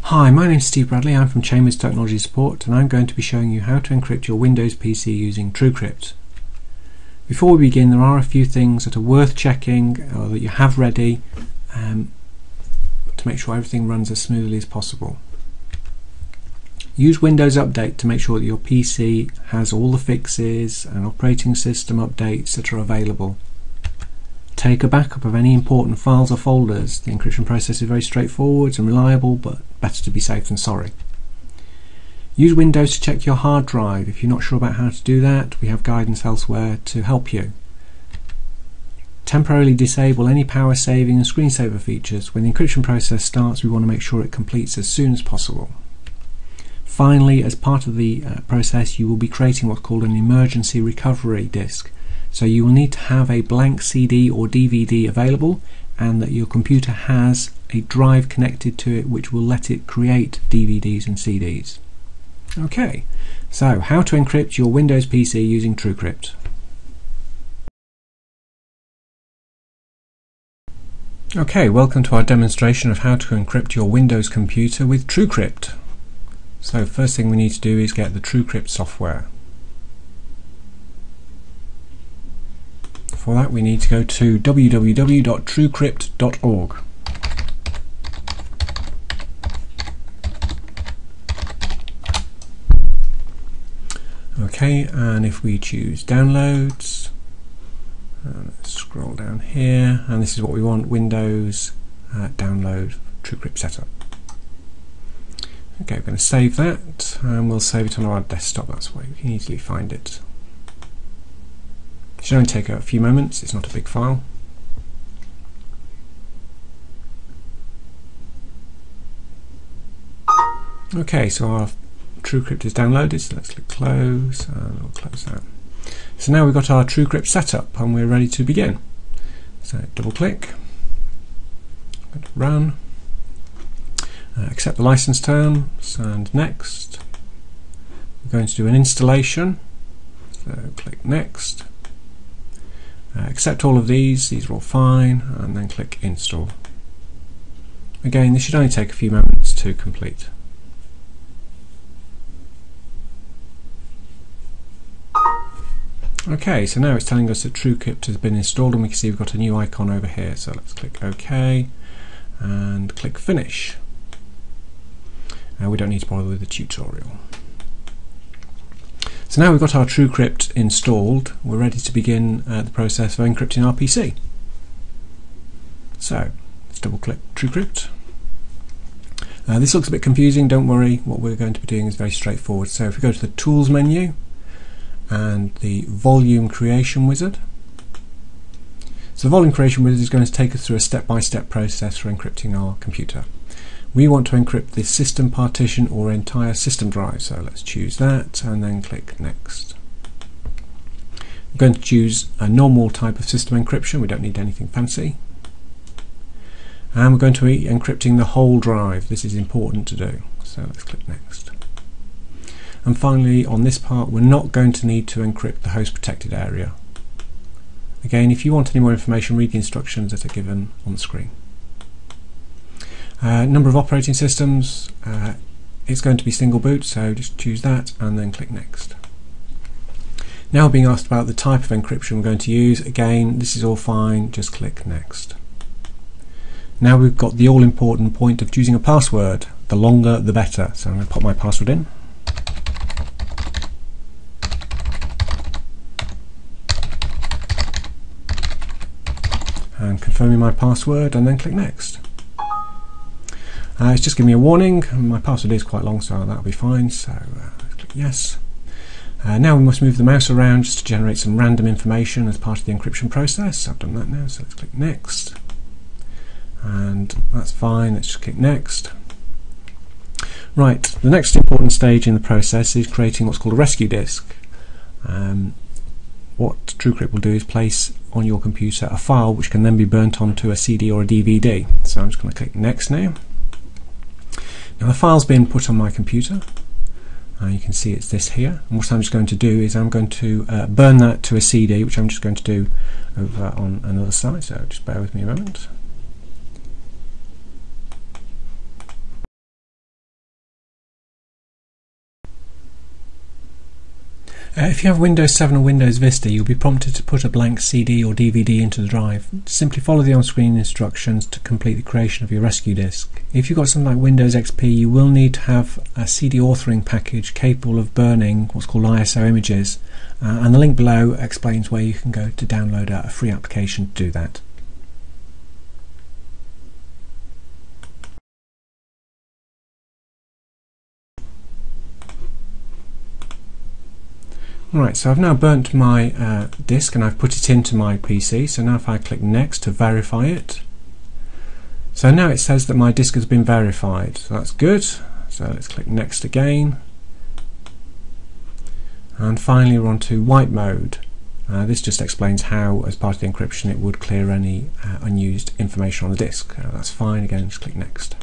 Hi, my name is Steve Bradley. I'm from Chambers Technology Support, and I'm going to be showing you how to encrypt your Windows PC using TrueCrypt. Before we begin, there are a few things that are worth checking or that you have ready to make sure everything runs as smoothly as possible. Use Windows Update to make sure that your PC has all the fixes and operating system updates that are available. Take a backup of any important files or folders. The encryption process is very straightforward and reliable, but better to be safe than sorry. Use Windows to check your hard drive. If you're not sure about how to do that, we have guidance elsewhere to help you. Temporarily disable any power saving and screensaver features. When the encryption process starts, we want to make sure it completes as soon as possible. Finally, as part of the process, you will be creating what's called an emergency recovery disk. So you will need to have a blank CD or DVD available, and that your computer has a drive connected to it which will let it create DVDs and CDs. Okay, so how to encrypt your Windows PC using TrueCrypt. Okay, welcome to our demonstration of how to encrypt your Windows computer with TrueCrypt. So first thing we need to do is get the TrueCrypt software. For that we need to go to www.truecrypt.org. Okay, and if we choose downloads, let's scroll down here, and this is what we want: Windows download TrueCrypt setup. Okay, we're going to save that, and we'll save it on our desktop. That's why we can easily find it. It should only take a few moments, it's not a big file. Okay, so our TrueCrypt is downloaded, so let's click close, and we'll close that. So now we've got our TrueCrypt set up and we're ready to begin. So double click, run, accept the license terms, and next. We're going to do an installation, so click next. Accept all of these are all fine, and then click install. Again, this should only take a few moments to complete. Okay, so now it's telling us that TrueCrypt has been installed, and we can see we've got a new icon over here, so let's click OK and click finish. We don't need to bother with the tutorial. So now we've got our TrueCrypt installed, we're ready to begin the process of encrypting our PC. So let's double click TrueCrypt. This looks a bit confusing, don't worry, what we're going to be doing is very straightforward. So if we go to the Tools menu and the Volume Creation Wizard. So the Volume Creation Wizard is going to take us through a step-by-step process for encrypting our computer. We want to encrypt the system partition or entire system drive, so let's choose that and then click next. I'm going to choose a normal type of system encryption, we don't need anything fancy. And we're going to be encrypting the whole drive, this is important to do, so let's click next. And finally, on this part, we're not going to need to encrypt the host protected area. Again, if you want any more information, read the instructions that are given on the screen. Number of operating systems, it's going to be single boot, so just choose that and then click next. Now being asked about the type of encryption we're going to use, again this is all fine, just click next. Now we've got the all important point of choosing a password, the longer the better, so I'm going to pop my password in. And confirming my password and then click next. It's just giving me a warning. My password is quite long, so that'll be fine, so let's click yes. Now we must move the mouse around just to generate some random information as part of the encryption process. I've done that now, so let's click next. And that's fine, let's just click next. Right, the next important stage in the process is creating what's called a rescue disk. What TrueCrypt will do is place on your computer a file which can then be burnt onto a CD or a DVD. So I'm just going to click next now. Now the file's been put on my computer. You can see it's this here. And what I'm just going to do is I'm going to burn that to a CD, which I'm just going to do over on another side. So just bear with me a moment. If you have Windows 7 or Windows Vista, you'll be prompted to put a blank CD or DVD into the drive. Simply follow the on-screen instructions to complete the creation of your rescue disk. If you've got something like Windows XP, you will need to have a CD authoring package capable of burning what's called ISO images, and the link below explains where you can go to download a free application to do that. Right, so I've now burnt my disk and I've put it into my PC. So now if I click next to verify it, so now it says that my disk has been verified, so that's good. So let's click next again, and finally we're on to wipe mode. This just explains how, as part of the encryption, it would clear any unused information on the disk. That's fine. Again, just click next.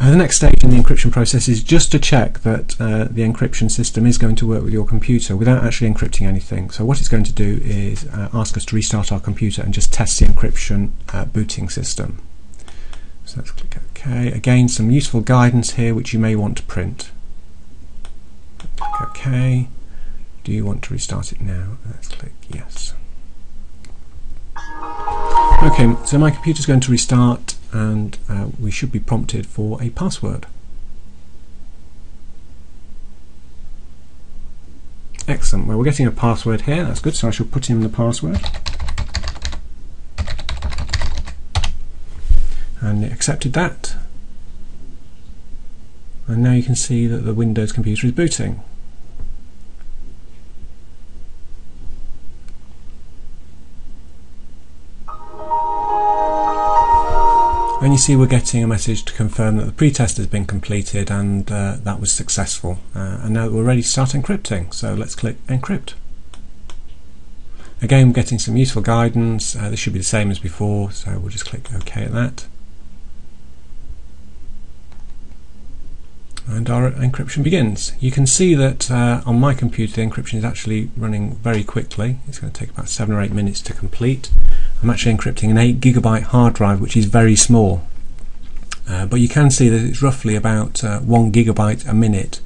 The next stage in the encryption process is just to check that the encryption system is going to work with your computer without actually encrypting anything. So what it's going to do is ask us to restart our computer and just test the encryption booting system. So let's click OK. Again, some useful guidance here which you may want to print. Click OK. Do you want to restart it now? Let's click yes. Okay, so my computer's going to restart, and we should be prompted for a password. Excellent. Well, we're getting a password here. That's good. So I shall put in the password, and it accepted that. And now you can see that the Windows computer is booting. And you see we're getting a message to confirm that the pretest has been completed, and that was successful. And now we're ready to start encrypting, so let's click encrypt. Again, we're getting some useful guidance. This should be the same as before, so we'll just click OK at that. And our encryption begins. You can see that on my computer the encryption is actually running very quickly. It's going to take about 7 or 8 minutes to complete. I'm actually encrypting an 8 GB hard drive, which is very small. But you can see that it's roughly about 1 GB a minute.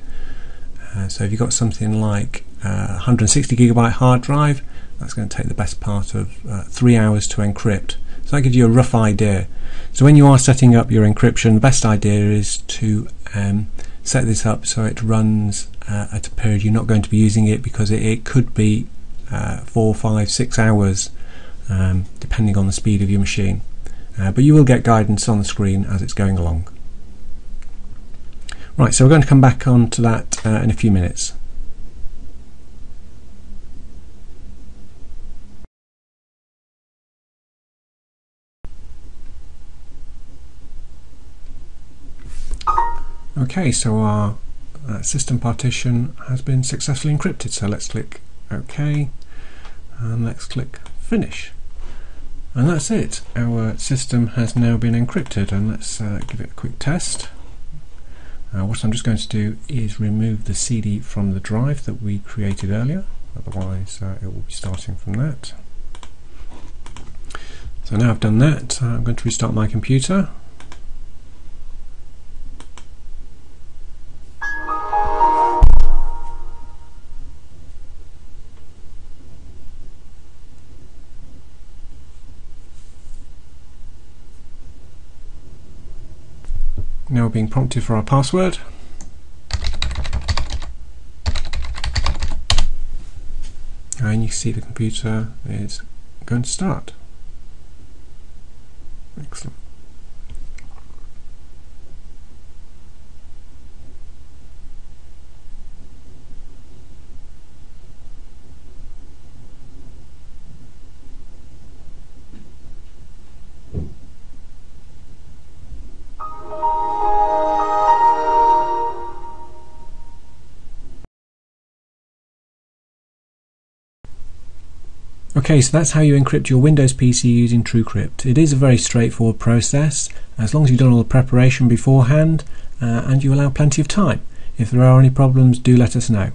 So if you've got something like 160 GB hard drive, that's going to take the best part of 3 hours to encrypt. So that gives you a rough idea. So when you are setting up your encryption, the best idea is to set this up so it runs at a period you're not going to be using it, because it could be 4, 5, 6 hours depending on the speed of your machine. But you will get guidance on the screen as it's going along. Right, so we're going to come back on to that in a few minutes. Okay, so our system partition has been successfully encrypted, so let's click OK and let's click Finish. And that's it. Our system has now been encrypted, and let's give it a quick test. What I'm just going to do is remove the CD from the drive that we created earlier, otherwise it will be starting from that. So now I've done that, I'm going to restart my computer. Now we're being prompted for our password. And you can see the computer is going to start. Excellent. Okay, so that's how you encrypt your Windows PC using TrueCrypt. It is a very straightforward process, as long as you've done all the preparation beforehand and you allow plenty of time. If there are any problems, do let us know.